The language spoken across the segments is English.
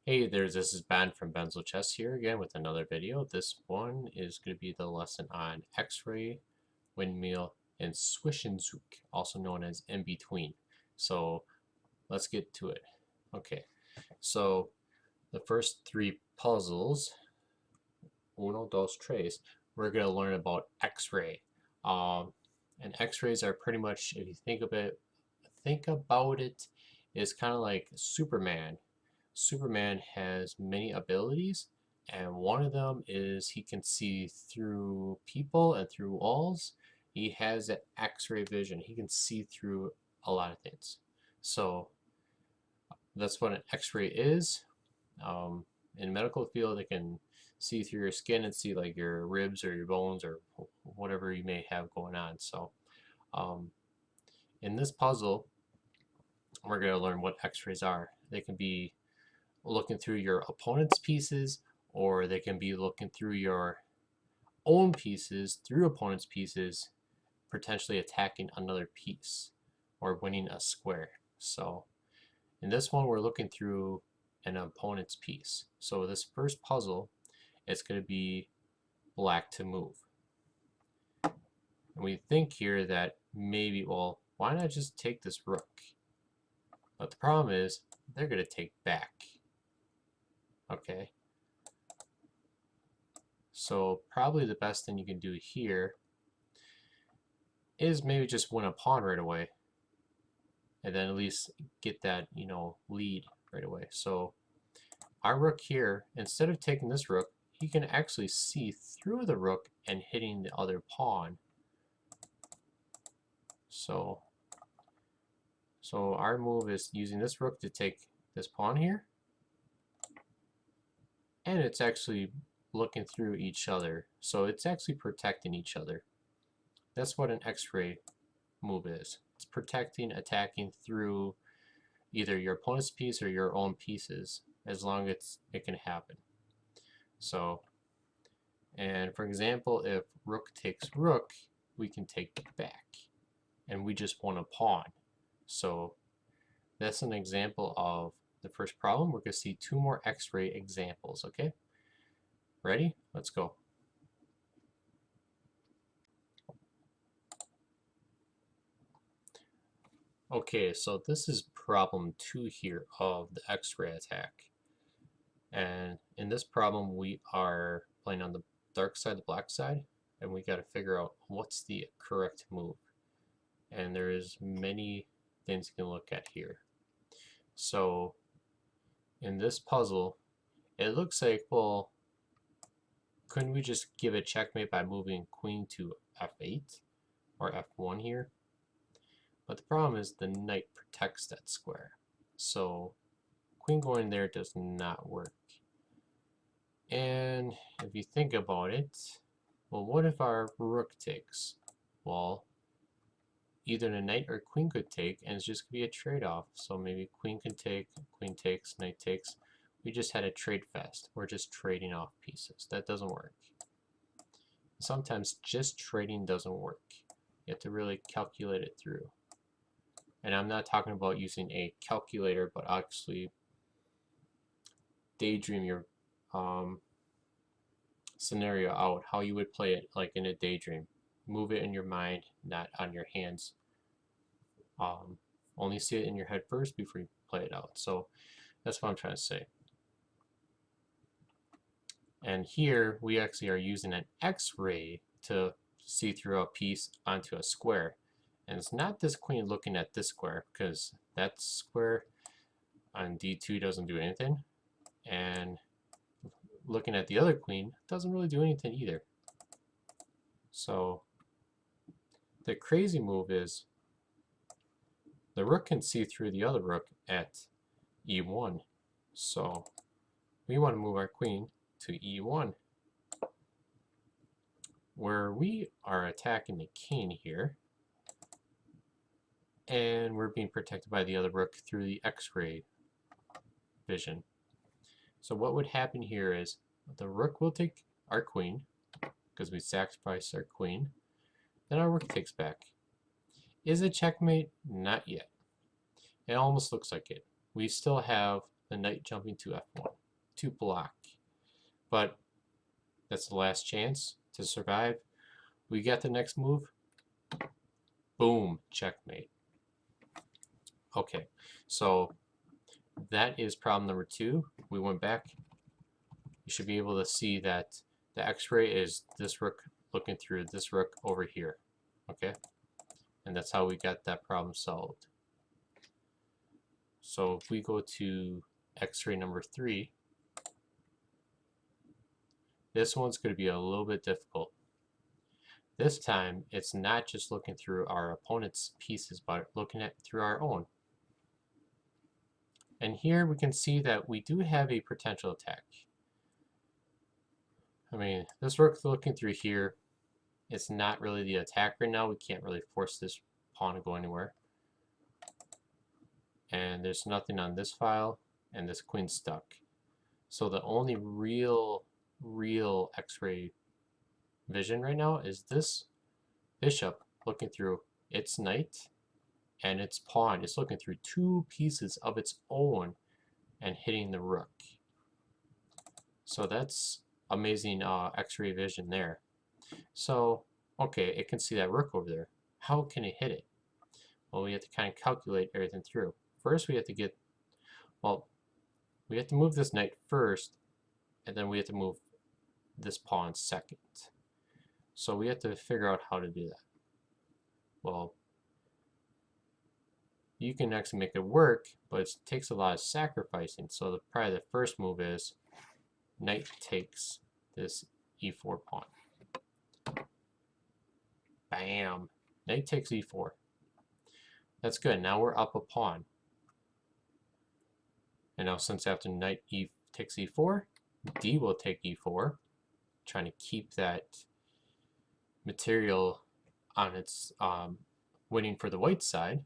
Hey there, this is Ben from Benzochess here again with another video. This one is going to be the lesson on X-ray, windmill, and Zwischenzug, also known as in between. So let's get to it. Okay, so the first three puzzles, uno, dos, tres, we're going to learn about X-ray. And X-rays are pretty much, if you think about it, is kind of like Superman. Superman has many abilities, and one of them is he can see through people and through walls. He has that X-ray vision. He can see through a lot of things. So that's what an X-ray is. In the medical field, it can see through your skin and see like your ribs or your bones or whatever you may have going on. So um, in this puzzle, we're going to learn what X-rays are. They can be looking through your opponent's pieces, or they can be looking through your own pieces, through opponent's pieces, potentially attacking another piece or winning a square. So in this one, we're looking through an opponent's piece. So this first puzzle, it's going to be black to move. And we think here that maybe, well, why not just take this rook? But the problem is, they're going to take back. Okay, so probably the best thing you can do here is maybe just win a pawn right away, and then at least get that, lead right away. So our rook here, instead of taking this rook, he can actually see through the rook and hitting the other pawn. So our move is using this rook to take this pawn here, and it's actually looking through each other. So it's actually protecting each other. That's what an X-ray move is. It's protecting, attacking through either your opponent's piece or your own pieces, as long as it can happen. So, and for example, if rook takes rook, we can take back, and we just won a pawn. So that's an example of the first problem. We're going to see two more X-ray examples, okay? Ready? Let's go. Okay, so this is problem 2 here of the X-ray attack. And in this problem, we are playing on the dark side, the black side, and we got to figure out what's the correct move. And there's many things you can look at here. So in this puzzle, it looks like, well, couldn't we just give a checkmate by moving queen to f8 or f1 here? But the problem is the knight protects that square. So queen going there does not work. And if you think about it, well, what if our rook takes? Well, either the knight or queen could take, and it's just going to be a trade-off. So maybe queen can take, queen takes, knight takes. We just had a trade fest. We're just trading off pieces. That doesn't work. Sometimes just trading doesn't work. You have to really calculate it through. And I'm not talking about using a calculator, but actually daydream your scenario out, how you would play it like in a daydream. Move it in your mind, not on your hands. Only see it in your head first before you play it out. So that's what I'm trying to say. And here we actually are using an X-ray to see through a piece onto a square. And it's not this queen looking at this square, because that square on D2 doesn't do anything. And looking at the other queen doesn't really do anything either. So the crazy move is the rook can see through the other rook at E1. So we want to move our queen to E1, where we are attacking the king here, and we're being protected by the other rook through the X-ray vision. So what would happen here is the rook will take our queen, because we sacrificed our queen. Then our rook takes back. Is it checkmate? Not yet. It almost looks like it. We still have the knight jumping to f1 to block. But that's the last chance to survive. We get the next move. Boom, checkmate. Okay, so that is problem number 2. We went back. You should be able to see that the x-ray is this rook looking through this rook over here. Okay, and that's how we got that problem solved. So if we go to x-ray number 3, this one's going to be a little bit difficult. This time, it's not just looking through our opponent's pieces, but looking at through our own. And here we can see that we do have a potential attack. I mean, this rook looking through here, it's not really the attack right now. We can't really force this pawn to go anywhere. And there's nothing on this file, and this queen's stuck. So the only real x-ray vision right now is this bishop looking through its knight, and its pawn is looking through 2 pieces of its own and hitting the rook. So that's amazing x-ray vision there. So, okay, it can see that rook over there. How can it hit it? Well, we have to kind of calculate everything through. First, we have to get, well, we have to move this knight first, and then we have to move this pawn second. So we have to figure out how to do that. Well, you can actually make it work, but it takes a lot of sacrificing. So probably the first move is knight takes this e4 pawn. Bam! Knight takes e4. That's good. Now we're up a pawn. And now since after knight takes e4, d will take e4, trying to keep that material on its winning for the white side.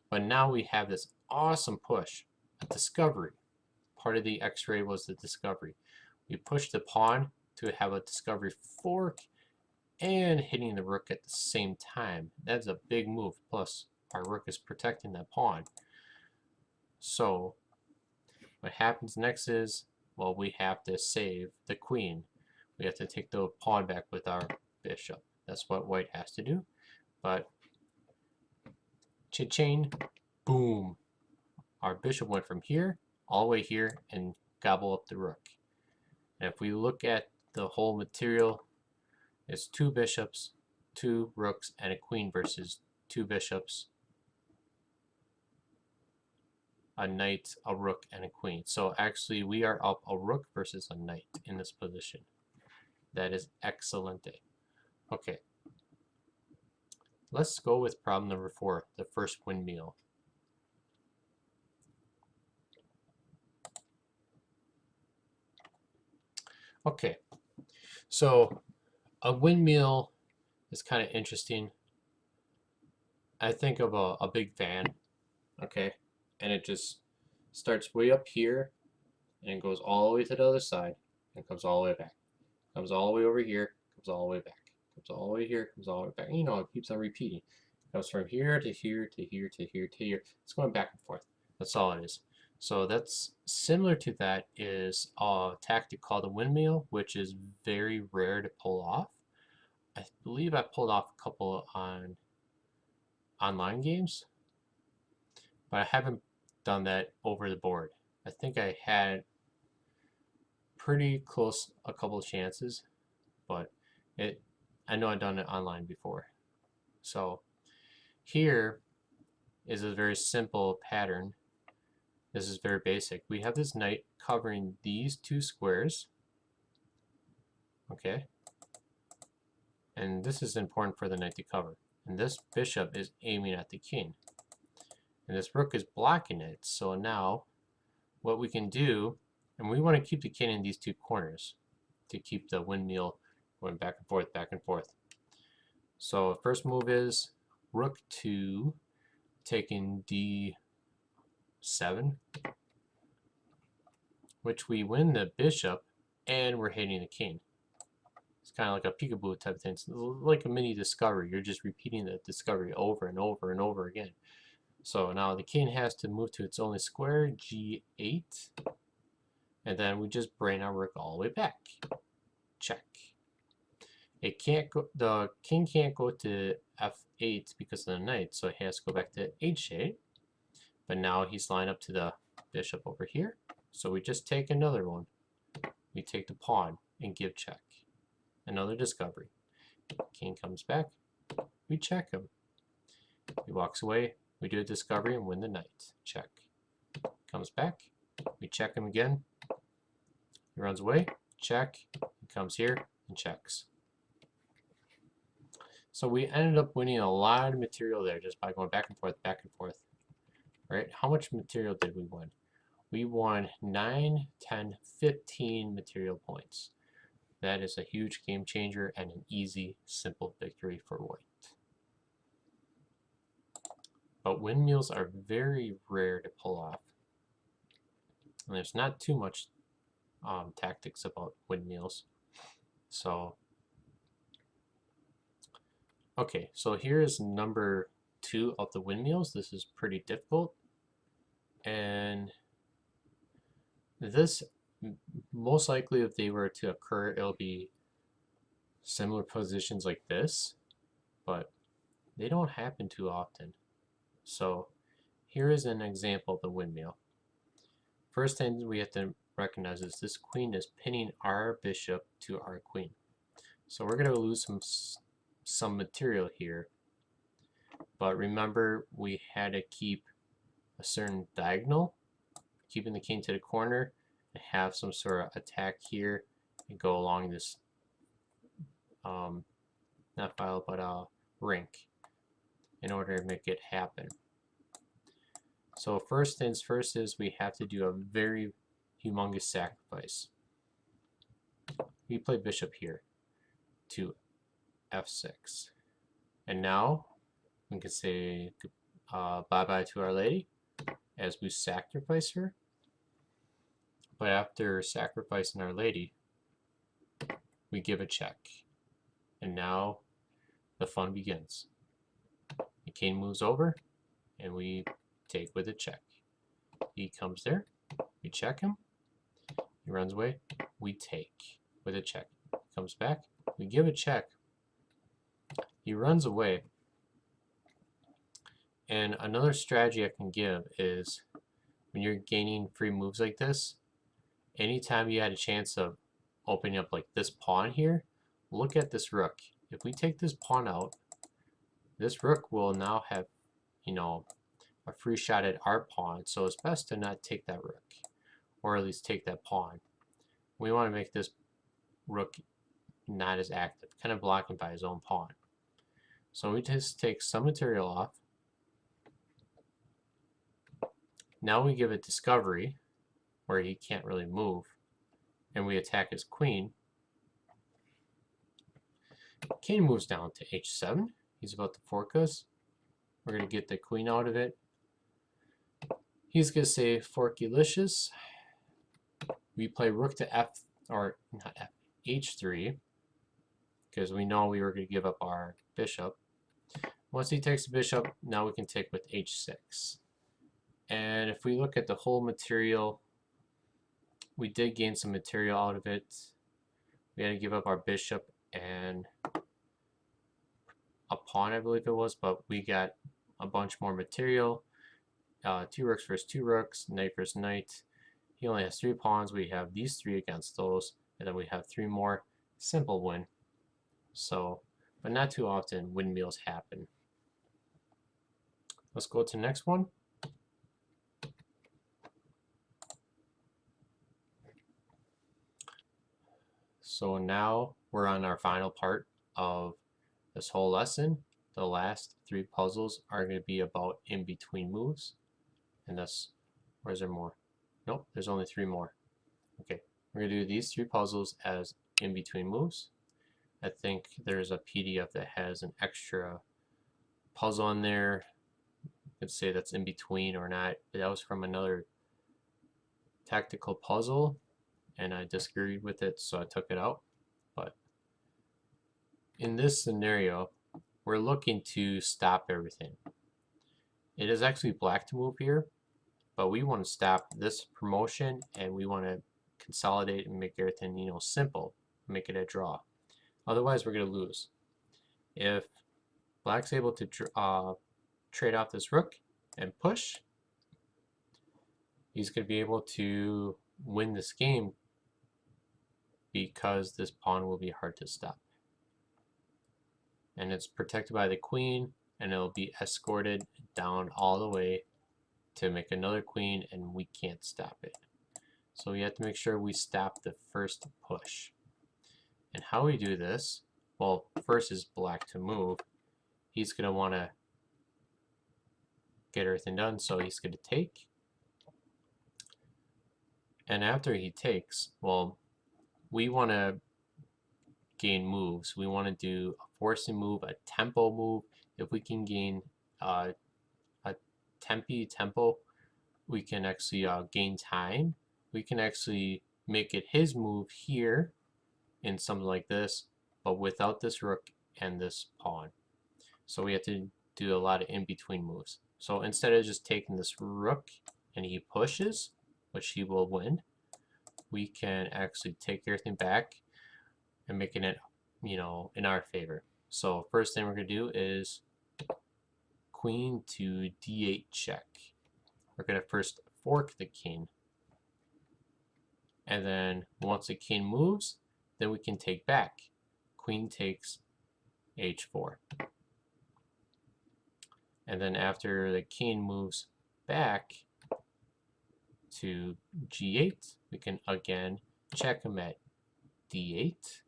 But now we have this awesome push, a discovery. Part of the x-ray was the discovery. We pushed the pawn to have a discovery fork and hitting the rook at the same time. That's a big move. Plus, our rook is protecting that pawn. So what happens next is, well, we have to save the queen. We have to take the pawn back with our bishop. That's what white has to do. But cha-ching, boom. Our bishop went from here all the way here and gobble up the rook. And if we look at the whole material, it's 2 bishops, 2 rooks, and a queen versus 2 bishops, a knight, a rook, and a queen. So actually we are up a rook versus a knight in this position. That is excellent. Okay. Let's go with problem number 4, the first windmill. Okay, so a windmill is kind of interesting. I think of a big fan, okay, and it just starts way up here and goes all the way to the other side and comes all the way back. Comes all the way over here, comes all the way back. Comes all the way here, comes all the way back. You know, it keeps on repeating. It goes from here to here to here to here to here. It's going back and forth. That's all it is. So that's similar to that is a tactic called a windmill, which is very rare to pull off. I believe I pulled off a couple on online games, but I haven't done that over the board. I think I had pretty close a couple of chances, but I know I've done it online before. So here is a very simple pattern. This is very basic. We have this knight covering these 2 squares. Okay. And this is important for the knight to cover. And this bishop is aiming at the king. And this rook is blocking it. So now what we can do, and we want to keep the king in these 2 corners to keep the windmill going back and forth, back and forth. So first move is rook to taking d7, which we win the bishop and we're hitting the king. It's kind of like a peekaboo type of thing. It's like a mini discovery. You're just repeating the discovery over and over and over again. So now the king has to move to its only square, g8, and then we just bring our rook all the way back. Check. It can't go. The king can't go to f8 because of the knight, so it has to go back to h8. But now he's lined up to the bishop over here, so we just take another one. We take the pawn and give check. Another discovery. King comes back. We check him. He walks away. We do a discovery and win the knight. Check. Comes back. We check him again. He runs away. Check. He comes here and checks. So we ended up winning a lot of material there just by going back and forth, back and forth. Right? How much material did we win? We won 9, 10, 15 material points. That is a huge game changer and an easy, simple victory for white. But windmills are very rare to pull off. And there's not too much tactics about windmills. So, okay, so here's number 2 of the windmills. This is pretty difficult. And this, most likely if they were to occur, it'll be similar positions like this, but they don't happen too often. So here is an example of the windmill. First thing we have to recognize is this queen is pinning our bishop to our queen. So we're going to lose some material here. But remember, we had to keep a certain diagonal, keeping the king to the corner, and have some sort of attack here and go along this, not file, but rink, in order to make it happen. So first things first is we have to do a very humongous sacrifice. We play bishop here to f6. And now we can say bye-bye to our lady as we sacrifice her. But after sacrificing our lady, we give a check. And now the fun begins. The king moves over, and we take with a check. He comes there, we check him, he runs away, we take with a check. He comes back, we give a check, he runs away. And another strategy I can give is when you're gaining free moves like this, anytime you had a chance of opening up like this pawn here, look at this rook. If we take this pawn out, this rook will now have, you know, a free shot at our pawn, so it's best to not take that rook, or at least take that pawn. We want to make this rook not as active, kind of blocking by his own pawn. So we just take some material off. Now we give it discovery, where he can't really move, and we attack his queen. King moves down to h7. He's about to fork us. We're going to get the queen out of it. He's going to say forkylicious. We play rook to f, or not f, h3, because we know we were going to give up our bishop. Once he takes the bishop, now we can take with h6. And if we look at the whole material, we did gain some material out of it. We had to give up our bishop and a pawn, I believe it was, but we got a bunch more material. 2 rooks versus 2 rooks, knight versus knight. He only has 3 pawns. We have these 3 against those, and then we have 3 more. Simple win. So, but not too often windmills happen. Let's go to the next one. So now we're on our final part of this whole lesson. The last 3 puzzles are going to be about in-between moves. And that's, or is there more? Nope, there's only 3 more. Okay, we're going to do these 3 puzzles as in-between moves. I think there's a PDF that has an extra puzzle in there. You could say that's in between or not. But that was from another tactical puzzle, and I disagreed with it, so I took it out. But in this scenario, we're looking to stop everything. It is actually black to move here, but we want to stop this promotion and we want to consolidate and make everything, simple, make it a draw. Otherwise, we're going to lose. If black's able to trade off this rook and push, he's going to be able to win this game because this pawn will be hard to stop. And it's protected by the queen, and it'll be escorted down all the way to make another queen, and we can't stop it. So we have to make sure we stop the first push. And how we do this, well, first is black to move. He's going to want to get everything done, so he's going to take. And after he takes, well, we want to gain moves. We want to do a forcing move, a tempo move. If we can gain a tempo, we can actually gain time. We can actually make it his move here in something like this, but without this rook and this pawn. So we have to do a lot of in-between moves. So instead of just taking this rook and he pushes, which he will win, we can actually take everything back and making it, in our favor. So first thing we're going to do is queen to d8 check. We're going to first fork the king. And then once the king moves, then we can take back. Queen takes h4. And then after the king moves back to g8, we can again check him at d8.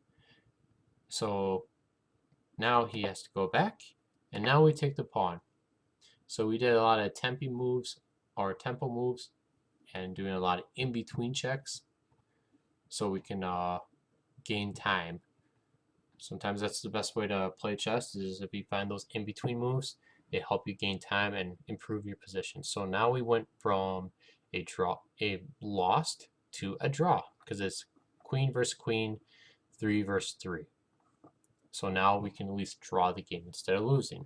So now he has to go back, and now we take the pawn. So we did a lot of tempo moves, and doing a lot of in-between checks so we can gain time. Sometimes that's the best way to play chess, is if you find those in-between moves, they help you gain time and improve your position. So now we went from a lost to a draw, because it's queen versus queen, 3 versus 3. So now we can at least draw the game instead of losing.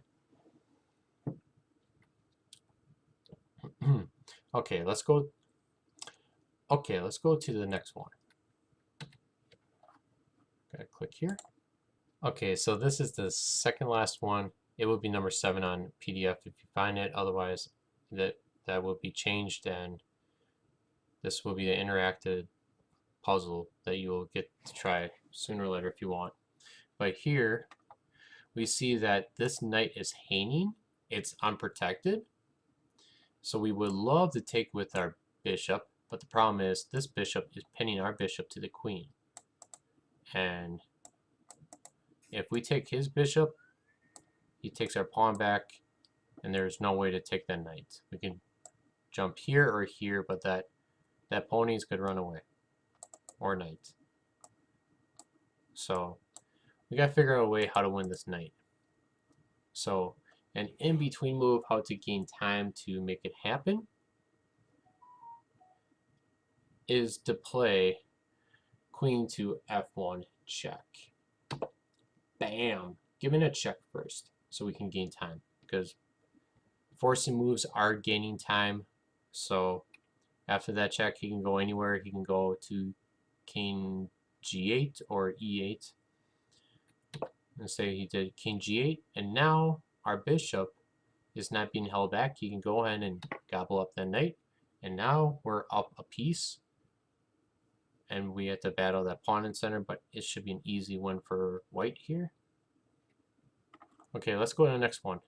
Okay, let's go to the next one. Gotta click here. Okay, so this is the second last one. It will be number 7 on PDF if you find it. Otherwise, that will be changed, and this will be the interactive puzzle that you will get to try sooner or later if you want. But here we see that this knight is hanging. It's unprotected. So we would love to take with our bishop, but the problem is this bishop is pinning our bishop to the queen. And if we take his bishop, he takes our pawn back, and there's no way to take that knight. We can jump here or here, but that ponies could run away, or knight. So we gotta figure out a way how to win this knight. So an in-between move, how to gain time to make it happen, is to play queen to f1 check. Bam! Give it a check first so we can gain time, because forcing moves are gaining time. So after that check, he can go anywhere. He can go to king g8 or e8. Let's say he did king g8, and now our bishop is not being held back. He can go ahead and gobble up that knight, and now we're up a piece, and we have to battle that pawn in center, but it should be an easy win for white here. Okay, let's go to the next one.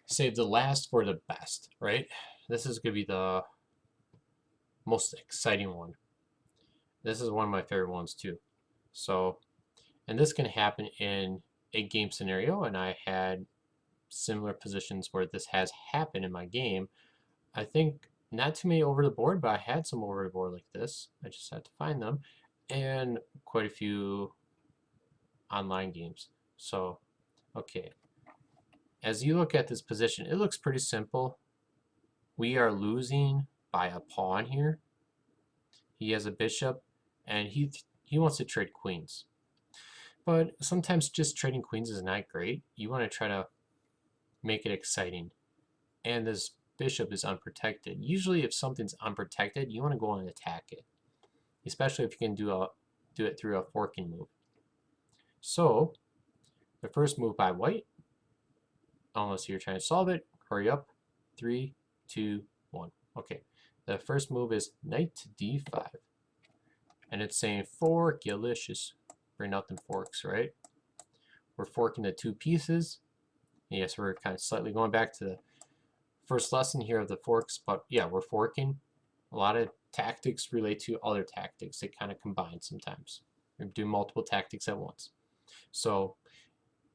Save the last for the best, right? This is going to be the most exciting one. This is one of my favorite ones too. So, and this can happen in a game scenario, and I had similar positions where this has happened in my game. I think not too many over the board, but I had some over the board like this. I just had to find them, and quite a few online games. So, okay. As you look at this position, it looks pretty simple. We are losing by a pawn here. He has a bishop, and he wants to trade queens. But sometimes just trading queens is not great. You want to try to make it exciting. and this bishop is unprotected. Usually if something's unprotected, you want to go and attack it, especially if you can do it through a forking move. So the first move by white, unless you're trying to solve it, hurry up. 3, 2, 1. Okay, the first move is knight to d5. And it's saying forkulicious. Bring out them forks, right? We're forking the two pieces. Yes, we're kind of slightly going back to the first lesson here of the forks, but yeah, we're forking. A lot of tactics relate to other tactics. They kind of combine sometimes. We do multiple tactics at once. So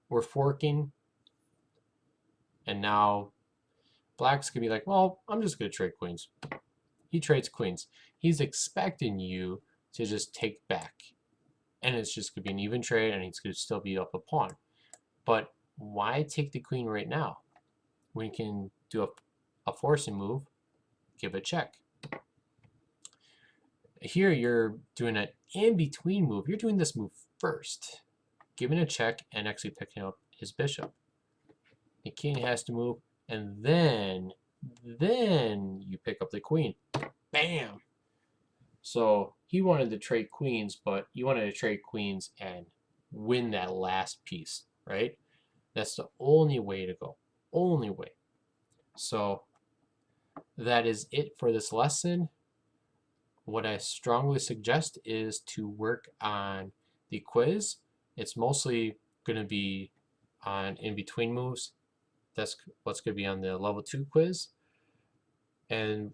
we're forking, and now black's gonna be like, well, I'm just gonna trade queens. He trades queens. He's expecting you to just take back, and it's just gonna be an even trade, and he's gonna still be up a pawn. But why take the queen right now? We can do a forcing move, give a check. Here you're doing an in-between move. You're doing this move first, giving a check and actually picking up his bishop. The king has to move, and then you pick up the queen. Bam! So he wanted to trade queens, but you wanted to trade queens and win that last piece, right? That's the only way to go. Only way. So that is it for this lesson. What I strongly suggest is to work on the quiz. It's mostly going to be on in-between moves. That's what's going to be on the level 2 quiz. And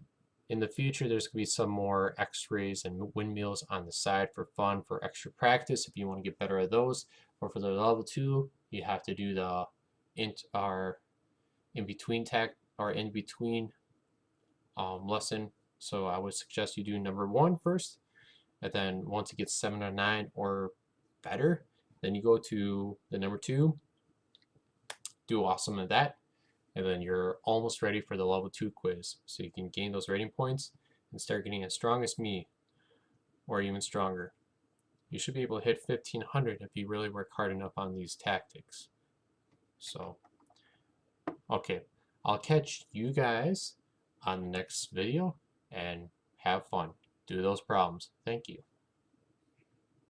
in the future, there's going to be some more x-rays and windmills on the side for fun, for extra practice if you want to get better at those. Or for the level 2, you have to do the in-between lesson. So I would suggest you do number 1 first, and then once it gets 7 or 9 or better, then you go to the number 2, do awesome at that, and then you're almost ready for the level 2 quiz. So you can gain those rating points and start getting as strong as me, or even stronger. You should be able to hit 1500 if you really work hard enough on these tactics. So, okay, I'll catch you guys on the next video, and have fun. Do those problems. Thank you.